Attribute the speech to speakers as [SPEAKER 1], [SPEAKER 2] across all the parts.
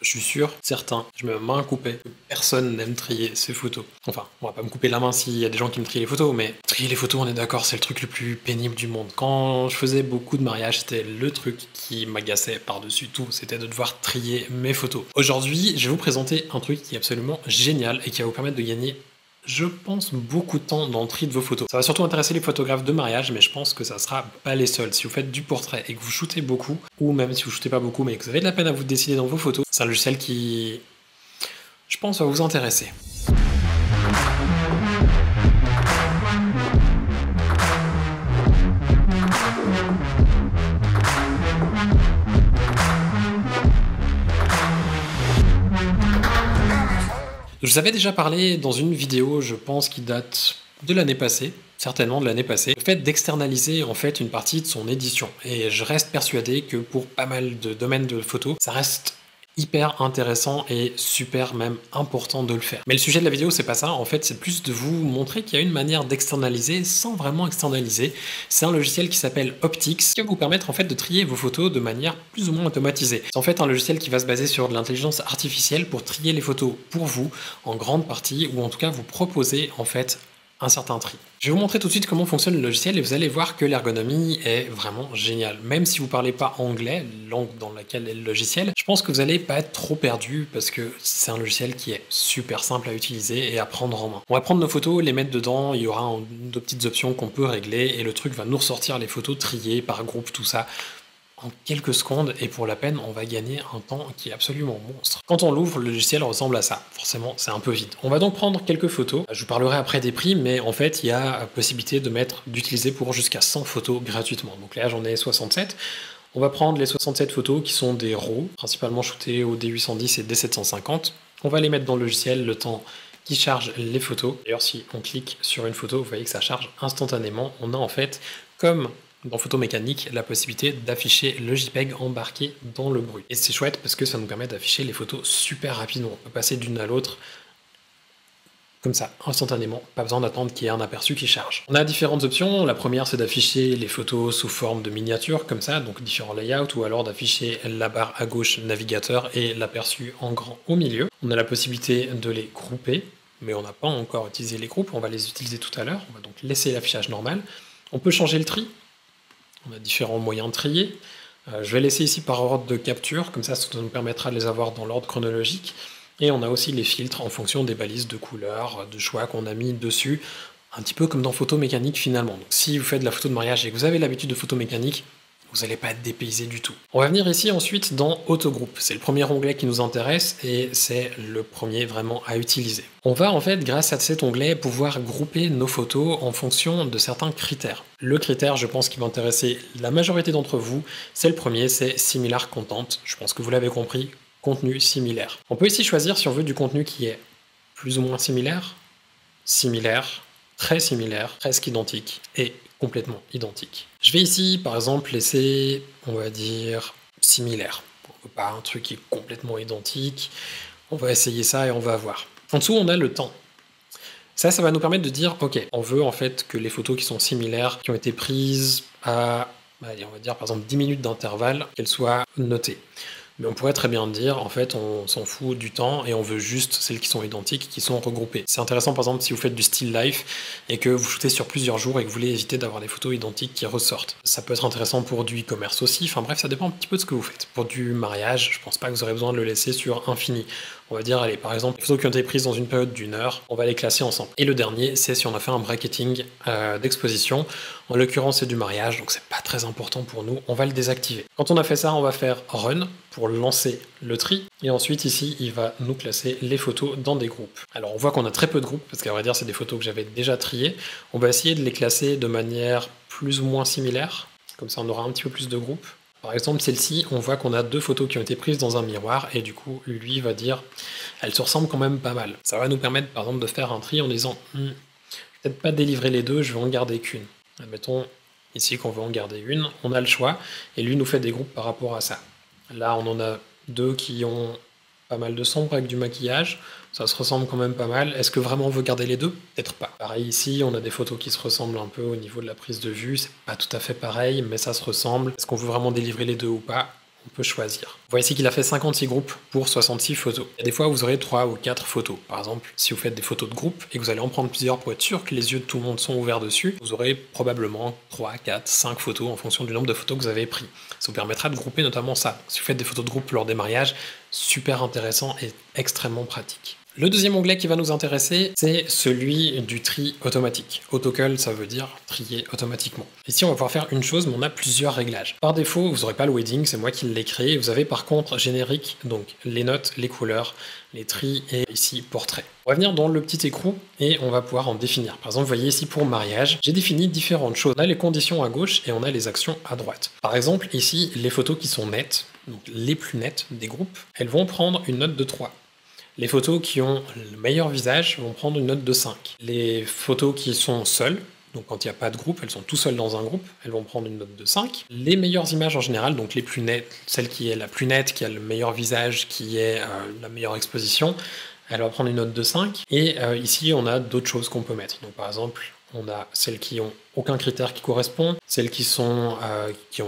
[SPEAKER 1] je suis sûr, certain, je me mets main coupée, que personne n'aime trier ses photos. Enfin, on va pas me couper la main s'il y a des gens qui me trient les photos, mais trier les photos, on est d'accord, c'est le truc le plus pénible du monde. Quand je faisais beaucoup de mariages, c'était le truc qui m'agaçait par-dessus tout, c'était de devoir trier mes photos. Aujourd'hui, je vais vous présenter un truc qui est absolument génial et qui va vous permettre de gagner, je pense, beaucoup de temps dans le tri de vos photos. Ça va surtout intéresser les photographes de mariage, mais je pense que ça sera pas les seuls. Si vous faites du portrait et que vous shootez beaucoup, ou même si vous shootez pas beaucoup, mais que vous avez de la peine à vous décider dans vos photos, c'est un logiciel qui, je pense, va vous intéresser. Je vous avais déjà parlé dans une vidéo, je pense, qui date de l'année passée, certainement de l'année passée, le fait d'externaliser en fait une partie de son édition. Et je reste persuadé que pour pas mal de domaines de photos, ça reste hyper intéressant et super même important de le faire. Mais le sujet de la vidéo, c'est pas ça, en fait, c'est plus de vous montrer qu'il y a une manière d'externaliser sans vraiment externaliser. C'est un logiciel qui s'appelle Optix, qui va vous permettre en fait de trier vos photos de manière plus ou moins automatisée. C'est en fait un logiciel qui va se baser sur de l'intelligence artificielle pour trier les photos pour vous, en grande partie, ou en tout cas vous proposer en fait un certain tri. Je vais vous montrer tout de suite comment fonctionne le logiciel et vous allez voir que l'ergonomie est vraiment géniale. Même si vous ne parlez pas anglais, langue dans laquelle est le logiciel, je pense que vous n'allez pas être trop perdu parce que c'est un logiciel qui est super simple à utiliser et à prendre en main. On va prendre nos photos, les mettre dedans, il y aura deux petites options qu'on peut régler et le truc va nous ressortir les photos triées par groupe, tout ça, en quelques secondes, et pour la peine, on va gagner un temps qui est absolument monstre. Quand on l'ouvre, le logiciel ressemble à ça. Forcément, c'est un peu vide. On va donc prendre quelques photos. Je vous parlerai après des prix, mais en fait, il y a possibilité d'utiliser pour jusqu'à 100 photos gratuitement. Donc là, j'en ai 67. On va prendre les 67 photos qui sont des RAW, principalement shootées au D810 et D750. On va les mettre dans le logiciel le temps qui charge les photos. D'ailleurs, si on clique sur une photo, vous voyez que ça charge instantanément. On a en fait, comme dans Photo Mécanique, la possibilité d'afficher le JPEG embarqué dans le brut. Et c'est chouette parce que ça nous permet d'afficher les photos super rapidement. On peut passer d'une à l'autre comme ça, instantanément, pas besoin d'attendre qu'il y ait un aperçu qui charge. On a différentes options. La première, c'est d'afficher les photos sous forme de miniature, comme ça, donc différents layouts, ou alors d'afficher la barre à gauche navigateur et l'aperçu en grand au milieu. On a la possibilité de les grouper, mais on n'a pas encore utilisé les groupes, on va les utiliser tout à l'heure. On va donc laisser l'affichage normal. On peut changer le tri. On a différents moyens de trier. Je vais laisser ici par ordre de capture, comme ça nous permettra de les avoir dans l'ordre chronologique. Et on a aussi les filtres en fonction des balises de couleurs, de choix qu'on a mis dessus, un petit peu comme dans Photo Mécanique finalement. Donc si vous faites de la photo de mariage et que vous avez l'habitude de Photo Mécanique, vous n'allez pas être dépaysé du tout. On va venir ici ensuite dans Autogroupe. C'est le premier onglet qui nous intéresse et c'est le premier vraiment à utiliser. On va en fait, grâce à cet onglet, pouvoir grouper nos photos en fonction de certains critères. Le critère, je pense, qui va intéresser la majorité d'entre vous, c'est le premier, c'est Similar Content. Je pense que vous l'avez compris, contenu similaire. On peut ici choisir si on veut du contenu qui est plus ou moins similaire, très similaire, presque identique et complètement identique. Je vais ici, par exemple, laisser, on va dire, similaire. On veut pas un truc qui est complètement identique. On va essayer ça et on va voir. En dessous, on a le temps. Ça va nous permettre de dire, ok, on veut en fait que les photos qui sont similaires, qui ont été prises à, allez, on va dire par exemple 10 minutes d'intervalle, qu'elles soient notées. Mais on pourrait très bien dire, en fait, on s'en fout du temps et on veut juste celles qui sont identiques, qui sont regroupées. C'est intéressant, par exemple, si vous faites du still life et que vous shootez sur plusieurs jours et que vous voulez éviter d'avoir des photos identiques qui ressortent. Ça peut être intéressant pour du e-commerce aussi. Enfin bref, ça dépend un petit peu de ce que vous faites. Pour du mariage, je pense pas que vous aurez besoin de le laisser sur infini. On va dire, allez, par exemple, les photos qui ont été prises dans une période d'1 heure, on va les classer ensemble. Et le dernier, c'est si on a fait un bracketing d'exposition. En l'occurrence, c'est du mariage, donc c'est pas très important pour nous. On va le désactiver. Quand on a fait ça, on va faire Run pour lancer le tri. Et ensuite, ici, il va nous classer les photos dans des groupes. Alors, on voit qu'on a très peu de groupes, parce qu'à vrai dire, c'est des photos que j'avais déjà triées. On va essayer de les classer de manière plus ou moins similaire. Comme ça, on aura un petit peu plus de groupes. Par exemple, celle-ci, on voit qu'on a 2 photos qui ont été prises dans un miroir, et du coup, lui va dire, elles se ressemblent quand même pas mal. Ça va nous permettre, par exemple, de faire un tri en disant, peut-être pas délivrer les deux, je vais en garder qu'une. Admettons ici qu'on veut en garder une, on a le choix, et lui nous fait des groupes par rapport à ça. Là, on en a 2 qui ont pas mal de sombre avec du maquillage, ça se ressemble quand même pas mal. Est-ce que vraiment on veut garder les deux? Peut-être pas. Pareil ici, on a des photos qui se ressemblent un peu au niveau de la prise de vue, c'est pas tout à fait pareil, mais ça se ressemble. Est-ce qu'on veut vraiment délivrer les deux ou pas? on peut choisir. Vous voyez ici qu'il a fait 56 groupes pour 66 photos. Il y a des fois où vous aurez 3 ou 4 photos. Par exemple, si vous faites des photos de groupe et que vous allez en prendre plusieurs pour être sûr que les yeux de tout le monde sont ouverts dessus, vous aurez probablement 3, 4, 5 photos en fonction du nombre de photos que vous avez pris. Ça vous permettra de grouper notamment ça. Si vous faites des photos de groupe lors des mariages, super intéressant et extrêmement pratique. Le deuxième onglet qui va nous intéresser, c'est celui du tri automatique. Autocull, ça veut dire trier automatiquement. Ici, on va pouvoir faire une chose, mais on a plusieurs réglages. Par défaut, vous n'aurez pas le wedding, c'est moi qui l'ai créé. Vous avez par contre générique, donc les notes, les couleurs, les tris et ici portrait. On va venir dans le petit écrou et on va pouvoir en définir. Par exemple, vous voyez ici pour mariage, j'ai défini différentes choses. On a les conditions à gauche et on a les actions à droite. Par exemple, ici, les photos qui sont nettes, donc les plus nettes des groupes, elles vont prendre une note de 3. Les photos qui ont le meilleur visage vont prendre une note de 5. Les photos qui sont seules, donc quand il n'y a pas de groupe, elles sont tout seules dans un groupe, elles vont prendre une note de 5. Les meilleures images en général, donc les plus nettes, celle qui est la plus nette, qui a le meilleur visage, qui est la meilleure exposition, elle va prendre une note de 5. Et ici, on a d'autres choses qu'on peut mettre. Donc par exemple, on a celles qui ont aucun critère qui correspond, celles qui ont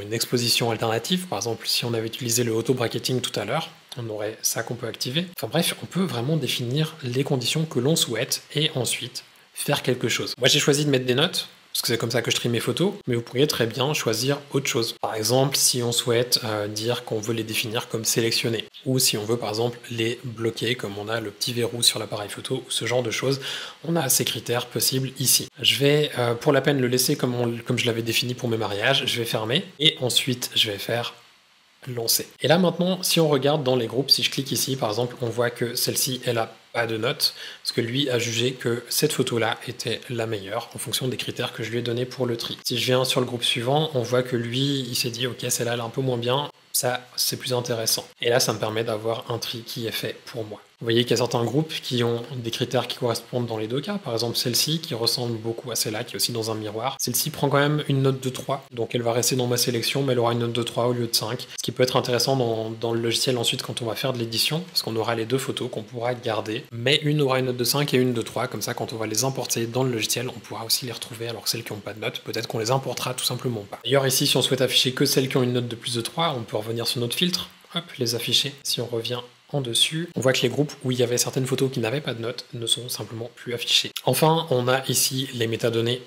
[SPEAKER 1] une exposition alternative. Par exemple, si on avait utilisé le auto-bracketing tout à l'heure, on aurait ça qu'on peut activer. Enfin bref, on peut vraiment définir les conditions que l'on souhaite et ensuite faire quelque chose. Moi, j'ai choisi de mettre des notes, parce que c'est comme ça que je trie mes photos, mais vous pourriez très bien choisir autre chose. Par exemple, si on souhaite dire qu'on veut les définir comme sélectionnés, ou si on veut par exemple les bloquer, comme on a le petit verrou sur l'appareil photo, ou ce genre de choses, on a ces critères possibles ici. Je vais pour la peine le laisser comme je l'avais défini pour mes mariages, je vais fermer, et ensuite je vais faire lancer. Et là maintenant, si on regarde dans les groupes, si je clique ici par exemple, on voit que celle-ci, elle a pas de note, parce que lui a jugé que cette photo-là était la meilleure en fonction des critères que je lui ai donnés pour le tri. Si je viens sur le groupe suivant, on voit que lui, il s'est dit ok, celle-là elle est un peu moins bien, ça c'est plus intéressant. Et là, ça me permet d'avoir un tri qui est fait pour moi. Vous voyez qu'il y a certains groupes qui ont des critères qui correspondent dans les deux cas. Par exemple, celle-ci qui ressemble beaucoup à celle-là, qui est aussi dans un miroir. Celle-ci prend quand même une note de 3, donc elle va rester dans ma sélection, mais elle aura une note de 3 au lieu de 5. Ce qui peut être intéressant dans le logiciel ensuite quand on va faire de l'édition, parce qu'on aura les deux photos qu'on pourra garder, mais une aura une note de 5 et une de 3, comme ça quand on va les importer dans le logiciel, on pourra aussi les retrouver, alors que celles qui n'ont pas de note, peut-être qu'on les importera tout simplement pas. D'ailleurs ici, si on souhaite afficher que celles qui ont une note de plus de 3, on peut revenir sur notre filtre, hop, les afficher. Si on revient en dessus, on voit que les groupes où il y avait certaines photos qui n'avaient pas de notes ne sont simplement plus affichés. Enfin, on a ici les métadonnées,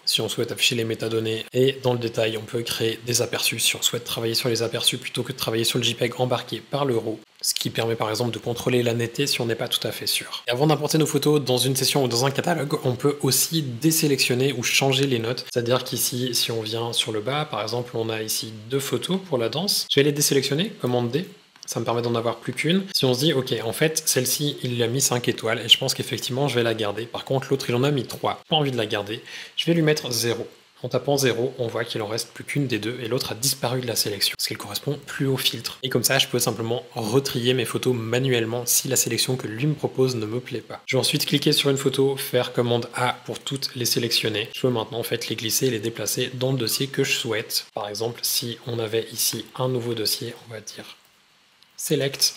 [SPEAKER 1] si on souhaite afficher les métadonnées, et dans le détail, on peut créer des aperçus si on souhaite travailler sur les aperçus plutôt que de travailler sur le JPEG embarqué par le RAW, ce qui permet par exemple de contrôler la netteté si on n'est pas tout à fait sûr. Et avant d'importer nos photos dans une session ou dans un catalogue, on peut aussi désélectionner ou changer les notes, c'est-à-dire qu'ici, si on vient sur le bas, par exemple, on a ici 2 photos pour la danse, je vais les désélectionner, commande D, ça me permet d'en avoir plus qu'une. Si on se dit, ok, en fait, celle-ci, il lui a mis 5 étoiles, et je pense qu'effectivement, je vais la garder. Par contre, l'autre, il en a mis 3. Pas envie de la garder. Je vais lui mettre 0. En tapant 0, on voit qu'il en reste plus qu'une des deux, et l'autre a disparu de la sélection, parce qu'elle correspond plus au filtre. Et comme ça, je peux simplement retrier mes photos manuellement si la sélection que lui me propose ne me plaît pas. Je vais ensuite cliquer sur une photo, faire commande A pour toutes les sélectionner. Je peux maintenant en fait les glisser et les déplacer dans le dossier que je souhaite. Par exemple, si on avait ici un nouveau dossier, on va dire Select,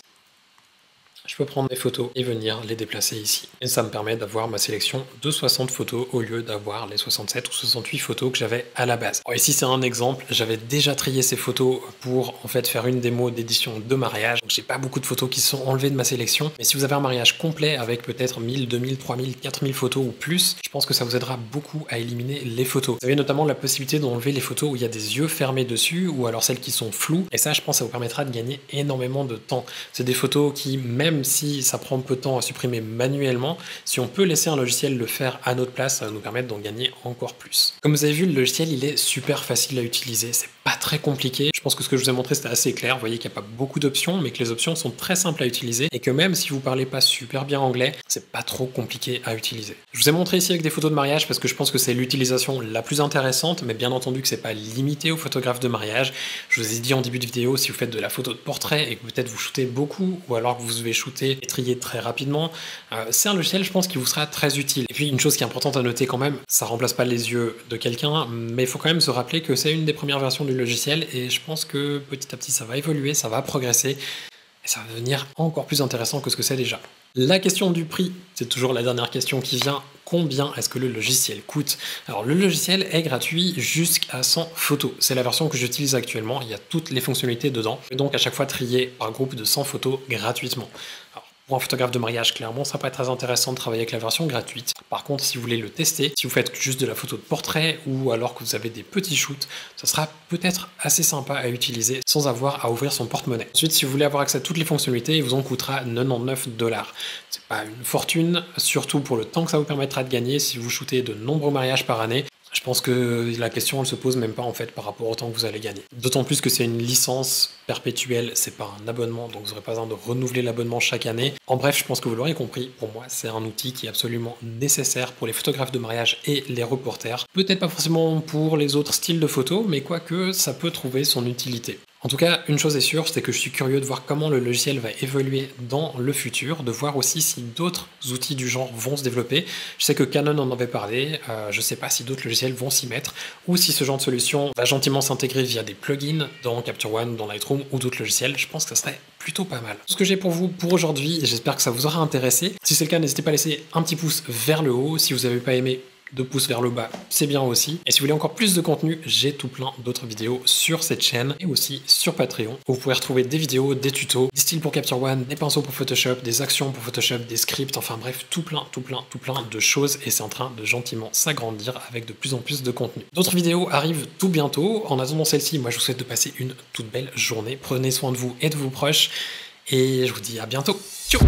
[SPEAKER 1] je peux prendre mes photos et venir les déplacer ici. Et ça me permet d'avoir ma sélection de 60 photos au lieu d'avoir les 67 ou 68 photos que j'avais à la base. Alors ici c'est un exemple, j'avais déjà trié ces photos pour en fait faire une démo d'édition de mariage. Donc j'ai pas beaucoup de photos qui sont enlevées de ma sélection, mais si vous avez un mariage complet avec peut-être 1000, 2000, 3000, 4000 photos ou plus, je pense que ça vous aidera beaucoup à éliminer les photos. Vous avez notamment la possibilité d'enlever les photos où il y a des yeux fermés dessus ou alors celles qui sont floues, et ça je pense que ça vous permettra de gagner énormément de temps. C'est des photos qui, même si ça prend peu de temps à supprimer manuellement, si on peut laisser un logiciel le faire à notre place, ça va nous permettre d'en gagner encore plus. Comme vous avez vu, le logiciel il est super facile à utiliser, c'est pas très compliqué. Je pense que ce que je vous ai montré c'était assez clair, vous voyez qu'il n'y a pas beaucoup d'options, mais que les options sont très simples à utiliser et que même si vous parlez pas super bien anglais, c'est pas trop compliqué à utiliser. Je vous ai montré ici avec des photos de mariage parce que je pense que c'est l'utilisation la plus intéressante, mais bien entendu que c'est pas limité aux photographes de mariage. Je vous ai dit en début de vidéo, si vous faites de la photo de portrait et que peut-être vous shootez beaucoup, ou alors que vous devez shooter et trier très rapidement, c'est un logiciel je pense qui vous sera très utile. Et puis une chose qui est importante à noter quand même, ça remplace pas les yeux de quelqu'un, mais il faut quand même se rappeler que c'est une des premières versions du logiciel et je pense que petit à petit ça va évoluer, ça va progresser. et ça va devenir encore plus intéressant que ce que c'est déjà. La question du prix, c'est toujours la dernière question qui vient. Combien est-ce que le logiciel coûte? Alors le logiciel est gratuit jusqu'à 100 photos. C'est la version que j'utilise actuellement, il y a toutes les fonctionnalités dedans. Et donc à chaque fois trier par groupe de 100 photos gratuitement. Alors, pour un photographe de mariage, clairement, ça peut être très intéressant de travailler avec la version gratuite. Par contre, si vous voulez le tester, si vous faites juste de la photo de portrait ou alors que vous avez des petits shoots, ça sera peut-être assez sympa à utiliser sans avoir à ouvrir son porte-monnaie. Ensuite, si vous voulez avoir accès à toutes les fonctionnalités, il vous en coûtera 99 $. C'est pas une fortune, surtout pour le temps que ça vous permettra de gagner si vous shootez de nombreux mariages par année. Je pense que la question elle se pose même pas en fait par rapport au temps que vous allez gagner. D'autant plus que c'est une licence perpétuelle, c'est pas un abonnement, donc vous n'aurez pas besoin de renouveler l'abonnement chaque année. En bref, je pense que vous l'aurez compris, pour moi c'est un outil qui est absolument nécessaire pour les photographes de mariage et les reporters. Peut-être pas forcément pour les autres styles de photos, mais quoique ça peut trouver son utilité. En tout cas, une chose est sûre, c'est que je suis curieux de voir comment le logiciel va évoluer dans le futur, de voir aussi si d'autres outils du genre vont se développer. Je sais que Canon en avait parlé, je ne sais pas si d'autres logiciels vont s'y mettre, ou si ce genre de solution va gentiment s'intégrer via des plugins dans Capture One, dans Lightroom ou d'autres logiciels. Je pense que ça serait plutôt pas mal. Ce que j'ai pour vous pour aujourd'hui, j'espère que ça vous aura intéressé. Si c'est le cas, n'hésitez pas à laisser un petit pouce vers le haut. Si vous n'avez pas aimé, 2 pouces vers le bas, c'est bien aussi. Et si vous voulez encore plus de contenu, j'ai tout plein d'autres vidéos sur cette chaîne et aussi sur Patreon, où vous pourrez retrouver des vidéos, des tutos, des styles pour Capture One, des pinceaux pour Photoshop, des actions pour Photoshop, des scripts, enfin bref, tout plein de choses et c'est en train de gentiment s'agrandir avec de plus en plus de contenu. D'autres vidéos arrivent tout bientôt. En attendant celle-ci, moi je vous souhaite de passer une toute belle journée. Prenez soin de vous et de vos proches et je vous dis à bientôt. Ciao.